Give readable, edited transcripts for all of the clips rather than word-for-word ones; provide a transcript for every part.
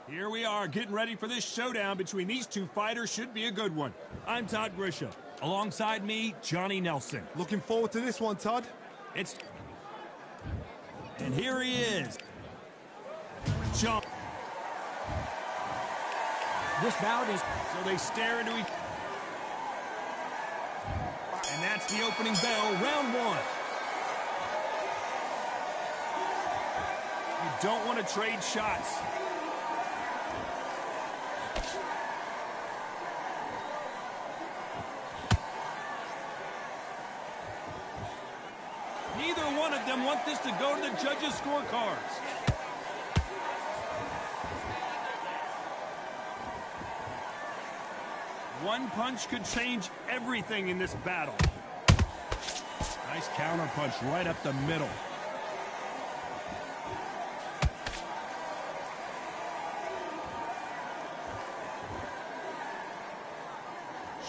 Here we are, getting ready for this showdown between these two fighters. Should be a good one. I'm Todd Grisham. Alongside me, Johnny Nelson. Looking forward to this one, Todd. And here he is. John. This bout is... So they stare into each... And that's the opening bell, round one. You don't want to trade shots. Neither one of them want this to go to the judges' scorecards. One punch could change everything in this battle. Nice counter punch right up the middle.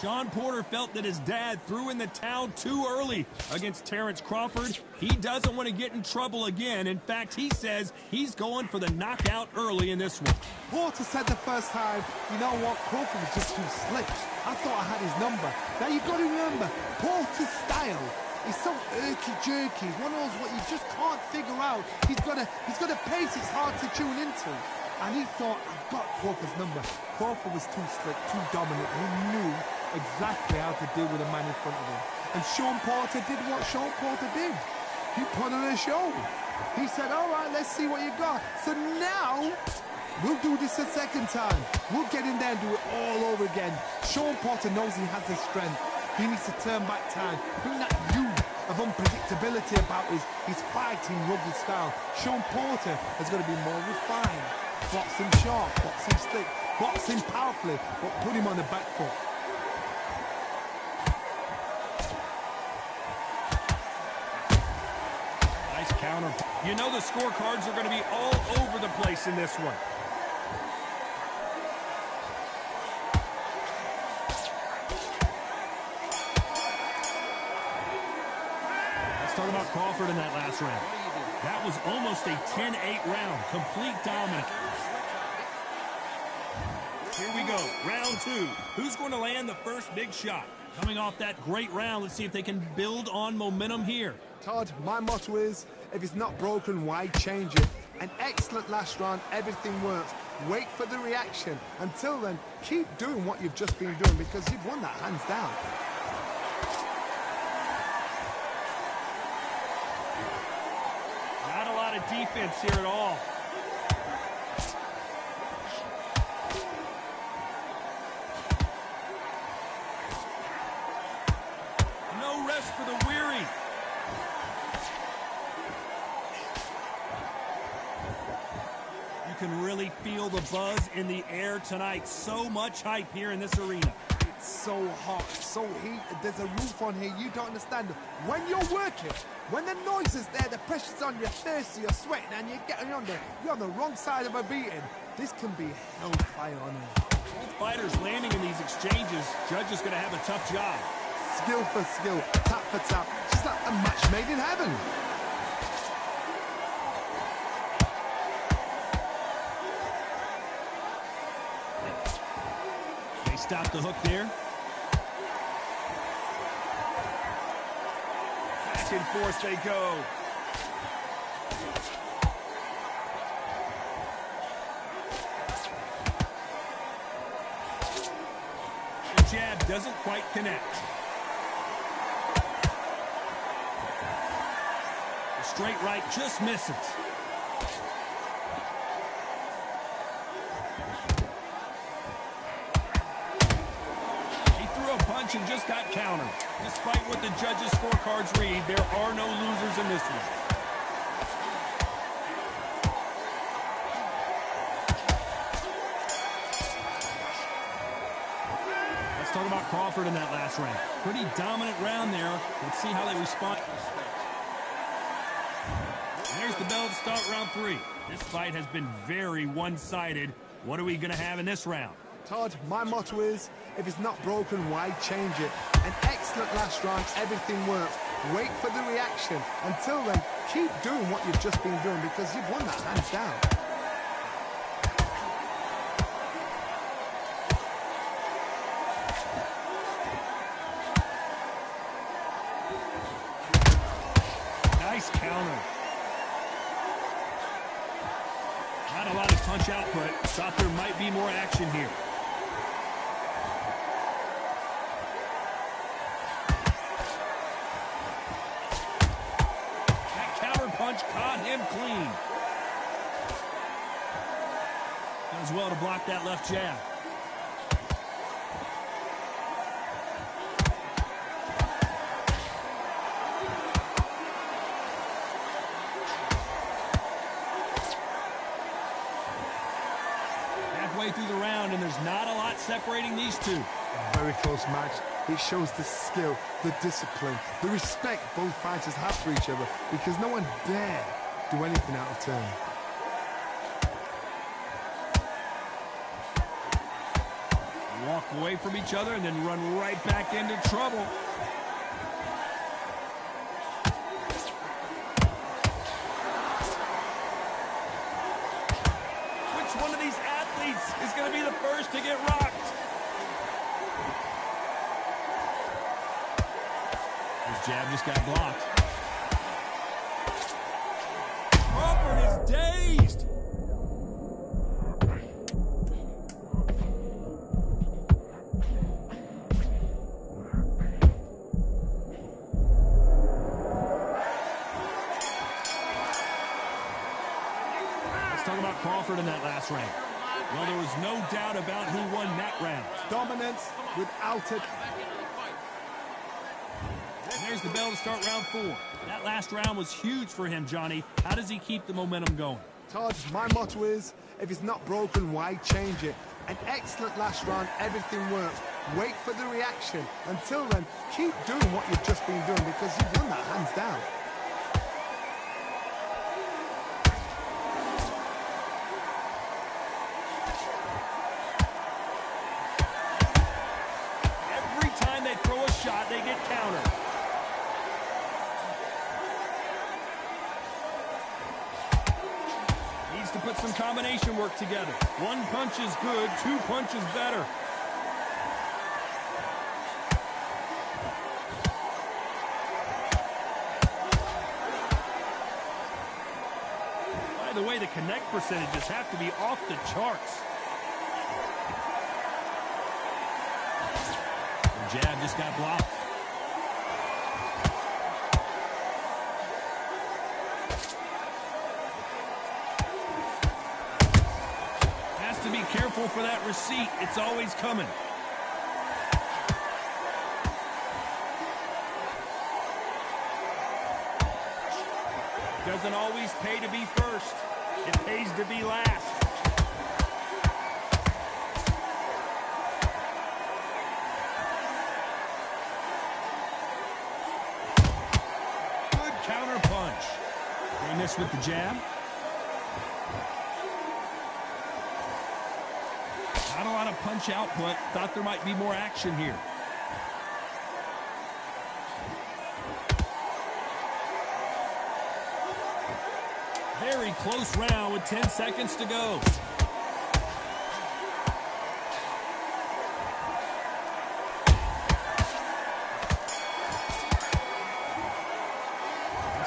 Sean Porter felt that his dad threw in the towel too early against Terrence Crawford. He doesn't want to get in trouble again. In fact, he says he's going for the knockout early in this one. Porter said the first time, you know what, Crawford was just too slick. I thought I had his number. Now you've got to remember, Porter's style is so irky-jerky. One of those what you just can't figure out. He's got a pace it's hard to tune into. And he thought, I've got Crawford's number. Crawford was too slick, too dominant. He knew exactly how to deal with a man in front of him. And Sean Porter did what Sean Porter did. He put on a show. He said, all right, let's see what you got. So now, we'll do this a second time. We'll get in there and do it all over again. Sean Porter knows he has the strength. He needs to turn back time. Bring that youth of unpredictability about his fighting, rugged style. Sean Porter has got to be more refined. Box him sharp, box him slick, box him powerfully, but put him on the back foot. Nice counter. You know the scorecards are going to be all over the place in this one. Let's talk about Crawford in that last round. That was almost a 10-8 round. Complete dominance. Here we go, round two. Who's going to land the first big shot? Coming off that great round, let's see if they can build on momentum here. Todd, my motto is, if it's not broken, why change it? An excellent last round, everything works. Wait for the reaction. Until then, keep doing what you've just been doing because you've won that hands down. Not a lot of defense here at all. No rest for the weary. You can really feel the buzz in the air tonight. So much hype here in this arena. It's so hot, so heated. There's a roof on here. You don't understand. When you're working, when the noise is there, the pressure's on, you're thirsty, you're sweating, and you're getting on there. You're on the wrong side of a beating. This can be hellfire on here. Both fighters landing in these exchanges. Judge is going to have a tough job. Skill for skill, tap for tap. Just like a match made in heaven. They stop the hook there. Back and forth they go. The jab doesn't quite connect. The straight right just misses. And just got countered. Despite what the judges' scorecards read, there are no losers in this one. Let's talk about Crawford in that last round. Pretty dominant round there. Let's see how they respond. And there's the bell to start round three. This fight has been very one-sided. What are we going to have in this round? Todd, my motto is, if it's not broken, why change it? An excellent last round, everything works. Wait for the reaction. Until then, keep doing what you've just been doing because you've won that hands down. Nice counter. Not a lot of punch output. Thought there might be more action here. That counter punch caught him clean. Does well to block that left jab. Halfway through the round, and there's not a lot separating these two. Very close match. It shows the skill, the discipline, the respect both fighters have for each other, because no one dare do anything out of turn. Walk away from each other and then run right back into trouble. Which one of these athletes is going to be the first to get rocked? His jab just got blocked. Crawford is dazed. Talk about Crawford in that last round. Well, there was no doubt about who won that round. Dominance without it. And there's the bell to start round 4. That last round was huge for him, Johnny. How does he keep the momentum going? Todd, my motto is, if it's not broken, why change it? An excellent last round, everything works. Wait for the reaction. Until then, keep doing what you've just been doing, because you've won that hands down. Shot, they get countered. Needs to put some combination work together. One punch is good, 2 punches better. By the way, the connect percentages have to be off the charts. Jab just got blocked. Has to be careful for that receipt. It's always coming. Doesn't always pay to be first. It pays to be last. Counter punch. They miss with the jab. Not a lot of punch output. Thought there might be more action here. Very close round with 10 seconds to go.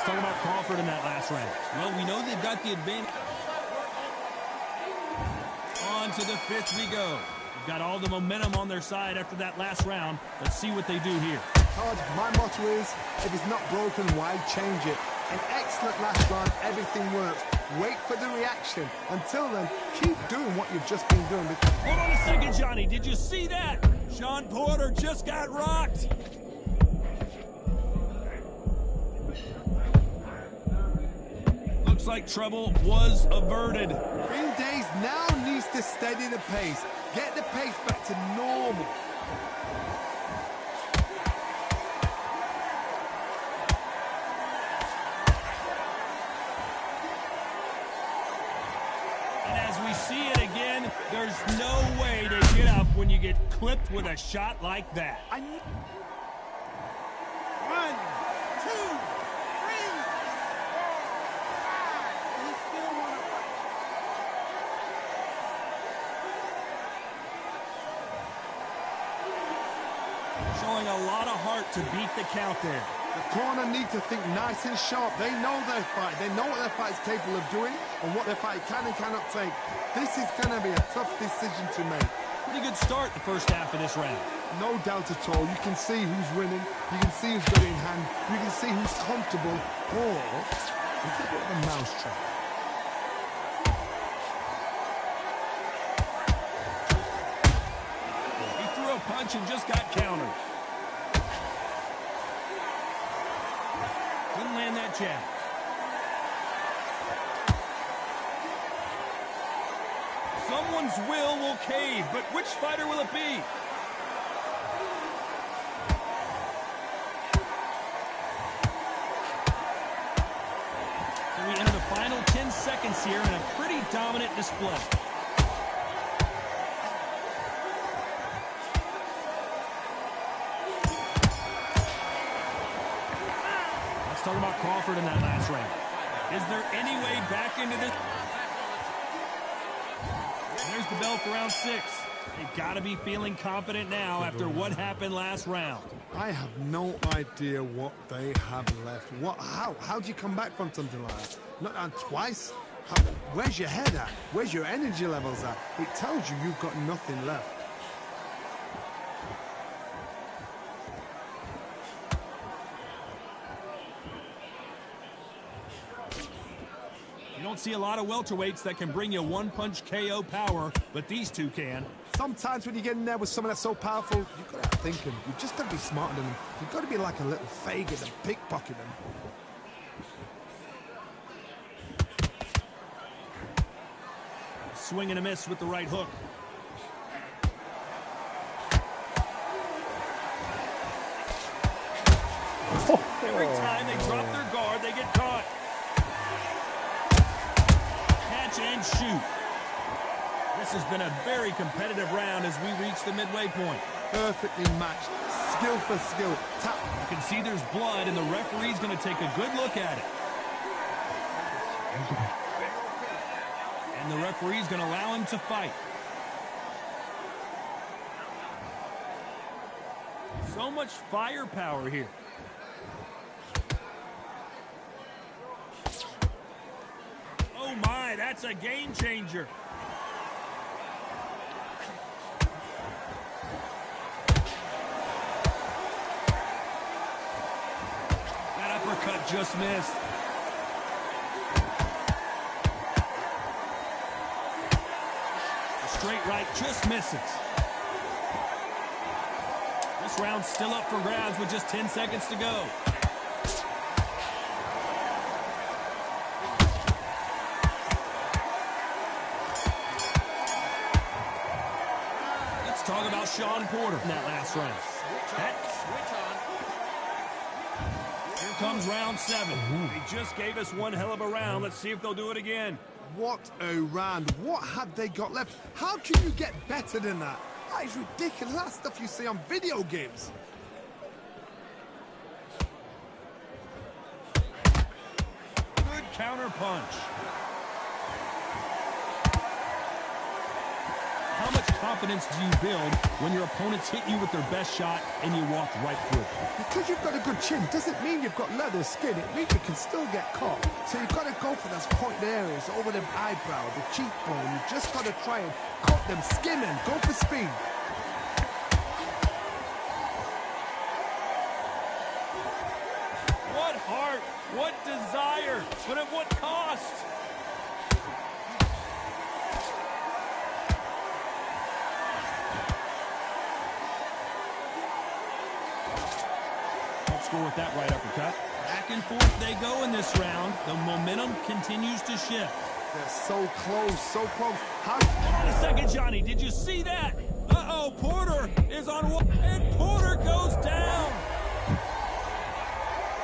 Talk about Crawford in that last round. Well, we know they've got the advantage. On to the 5th we go. They've got all the momentum on their side after that last round. Let's see what they do here. Todd, my motto is, if it's not broken, why change it? An excellent last round, everything works. Wait for the reaction. Until then, keep doing what you've just been doing. Hold on a second, Johnny. Did you see that? Shawn Porter just got rocked. Looks like trouble was averted. Green Days now needs to steady the pace. Get the pace back to normal. And as we see it again, there's no way to get up when you get clipped with a shot like that. 1, 2, 3, 4, 5. He still want to fight. Showing a lot of heart to beat the count there. The corner need to think nice and sharp. They know their fight. They know what their fight is capable of doing and what their fight can and cannot take. This is going to be a tough decision to make. Pretty good start the first half of this round. No doubt at all. You can see who's winning. You can see who's got it in hand. You can see who's comfortable. Or it's a bit of a mousetrap. He threw a punch and just got countered. Didn't land that jab. Someone's will cave, but which fighter will it be? So we enter the final 10 seconds here in a pretty dominant display. Let's talk about Crawford in that last round. Is there any way back into this? There's the bell for round 6. They've got to be feeling confident now after what happened last round. I have no idea what they have left. How do you come back from something like that? Not down twice? Where's your head at? Where's your energy levels at? It tells you you've got nothing left. You don't see a lot of welterweights that can bring you one-punch KO power, but these two can. Sometimes when you get in there with someone that's so powerful, you've got to think him. You've just got to be smarter than him. You've got to be like a little faggot and pickpocket him. Swing and a miss with the right hook. Every time they drop their guard, they get caught. Catch and shoot. This has been a very competitive round as we reach the midway point. Perfectly matched. Skill for skill. Tap. You can see there's blood, and the referee's going to take a good look at it. And the referee's going to allow him to fight. So much firepower here. Oh my, that's a game changer. That uppercut just missed. The straight right just misses. This round's still up for grabs with just 10 seconds to go. Let's talk about Shawn Porter in that last round. Here comes round 7. They just gave us one hell of a round. Let's see if they'll do it again. What a round. What have they got left? How can you get better than that? That is ridiculous. That's stuff you see on video games. Good counter punch. How much confidence do you build when your opponents hit you with their best shot and you walk right through it? Because you've got a good chin doesn't mean you've got leather skin. It means you can still get caught. So you've got to go for those point areas, over the eyebrow, the cheekbone. You just got to try and cut them, skim them, go for speed. What heart, what desire, but at what cost? Score with that right uppercut. Back and forth they go in this round. The momentum continues to shift. They're so close, so close. Hold on a second, Johnny. Did you see that? Uh-oh, Porter is on one, and Porter goes down.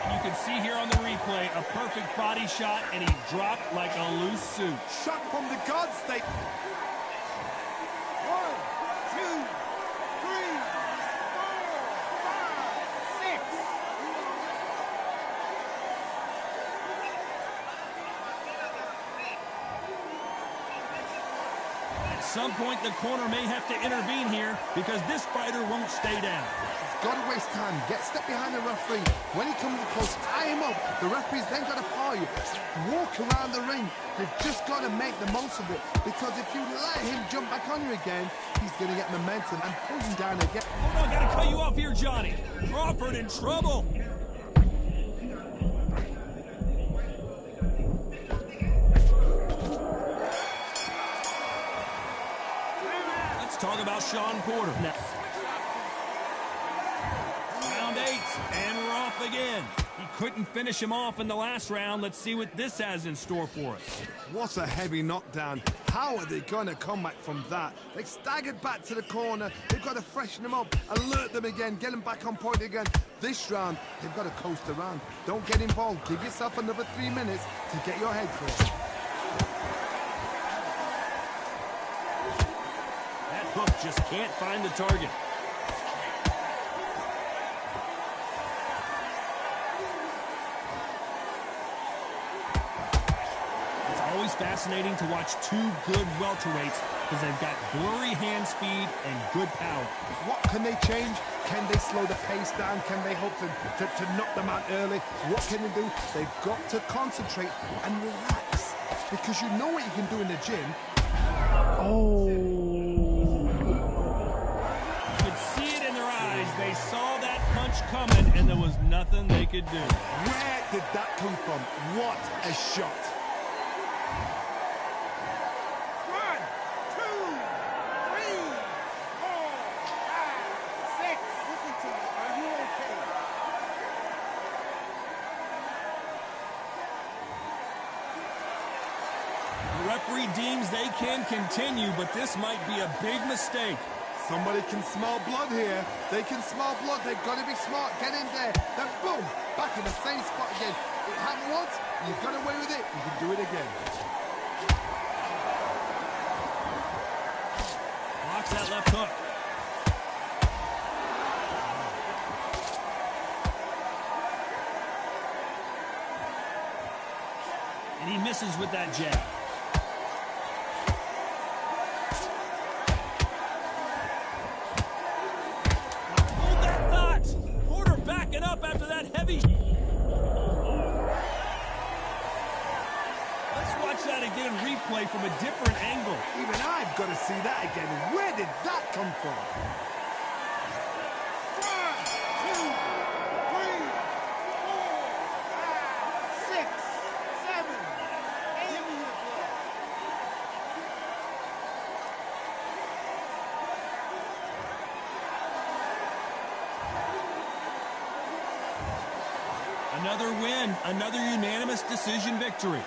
And you can see here on the replay a perfect body shot, and he dropped like a loose suit. Shot from the guard state. 1, 2, 3, 4, 5, 6. At some point, the corner may have to intervene here because this fighter won't stay down. got to waste time. Get step behind the referee. When he comes close, tie him up. The referee's then got to paw you. Walk around the ring. They've just got to make the most of it, because if you let him jump back on you again, he's going to get momentum and pull you down again. Hold on, gotta cut you off here, Johnny. Crawford in trouble. Let's talk about Sean Porter next. Round 8, and we're off again. He couldn't finish him off in the last round. Let's see what this has in store for us. What a heavy knockdown. How are they going to come back from that? They staggered back to the corner. They've got to freshen them up, alert them again, get them back on point again. This round, they've got to coast around. Don't get involved. Give yourself another 3 minutes to get your head clear. That hook just can't find the target. Always fascinating to watch two good welterweights because they've got blurry hand speed and good power. What can they change? Can they slow the pace down? Can they hope to knock them out early? What can they do? They've got to concentrate and relax, because you know what you can do in the gym. Oh. You could see it in their eyes. They saw that punch coming and there was nothing they could do. Where did that come from? What a shot. 1, 2, 3, 4, 5, 6. Referee deems they can continue, but this might be a big mistake. Somebody can smell blood here. They can smell blood. They've got to be smart. Get in there. Then boom, back in the same spot again. It happened once. You got away with it. You can do it again. Blocks that left hook. And he misses with that jab. Hold that thought! Porter backing up after that heavy... Let's watch that again, replay from a different angle. Even I've got to see that again. Where did that come from? 1, 2, 3, 4, 5, 6, 7, 8. Another win, another unanimous decision victory.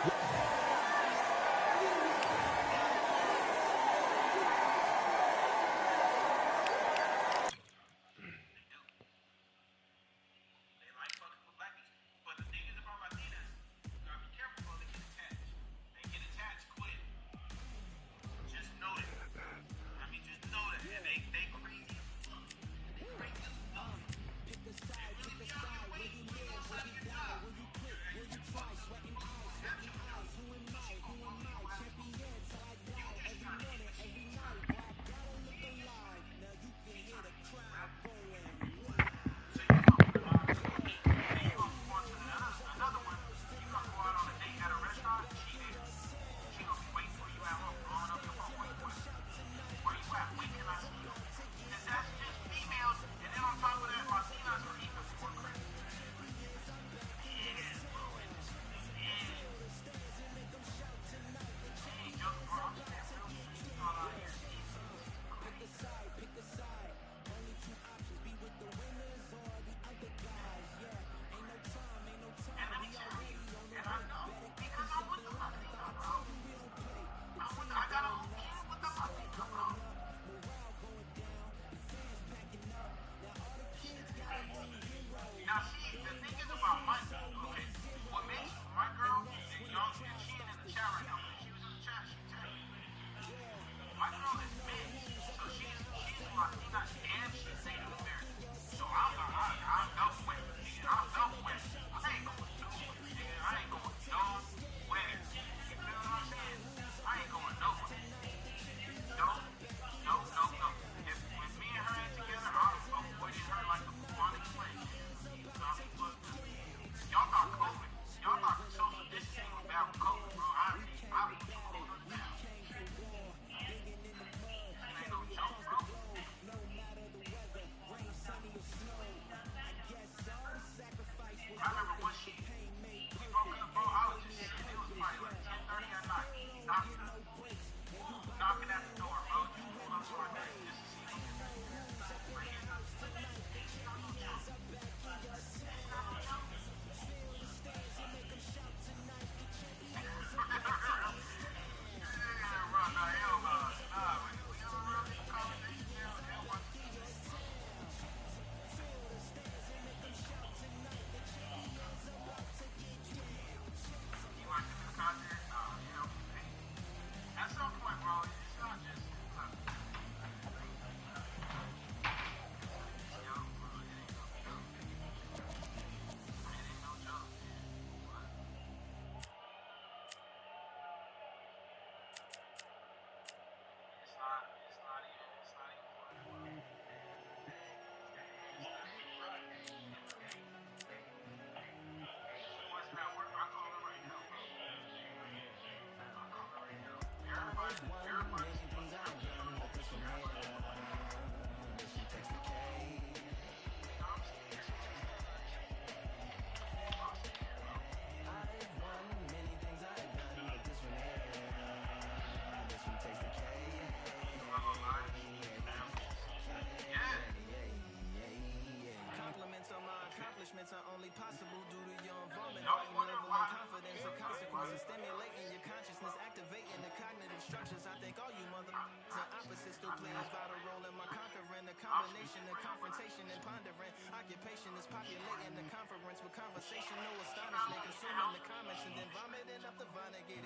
Achievements are only possible due to your involvement. Fighting level and confidence and consequences. Stimulating your consciousness, activating the cognitive structures. I think all you motherfuckers and opposites still play a vital role in my conquering. The combination of confrontation and pondering. Occupation is populating the conference with conversation. No astonishment, consuming the comments and then vomiting up the Vonnegut.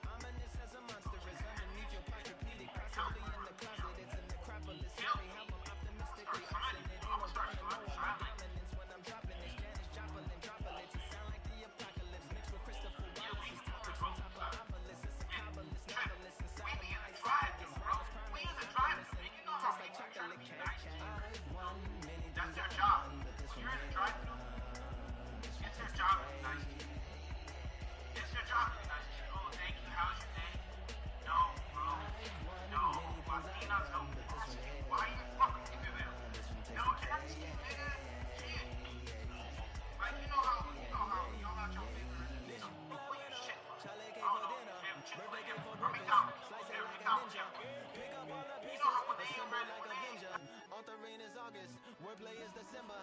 Ominous as a monster is underneath your posturepedic, possibly in the closet. It's a necropolis. Sorry how I'm optimistically obstinate. Ain't no doubt in knowing my dominance when I'm dropping this. Janis Joplin droplets. It sound like the apocalypse mixed with Christopher Wallace's topics on top of obelisks. It's a kabbalist, novelist inside of my esophagus. We use a driver, and you know how like chocolate cake. That's their job. You're in the drive-thru. It's their job to be nice to you. It's your job to be nice to you. Oh, thank you. How's your day? No, bro. No. My peanuts don't prosecute. Why are you fucking giving them? No, that's it, nigga. Shit. Like, you know how y'all got your favorite, you know, what you shit for. I don't know, damn Chick-fil-A. Or McDonald's. Damn McDonald's, yeah. You know how what they eat bread for that? Authorine is August, wordplay is December.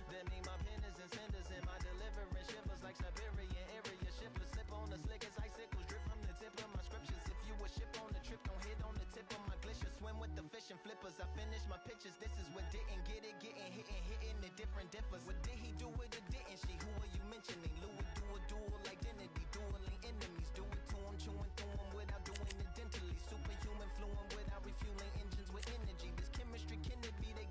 That mean my pen is in cinders and my deliverance shivers like Siberian area shipless. Slip on the slick as icicles drip from the tip of my scriptures. If you a ship on the trip, don't hit on the tip of my glacier. Swim with the fish and flippers. I finish my pictures. This is what didn't get it, getting hitting the different differs. What did he do it or didn't she? Who are you mentioning? Louis do a dual identity, dueling enemies. Do it to him, chewing through him without doing it dentally. Superhuman fluent without refueling engines with energy. This chemistry can it be? They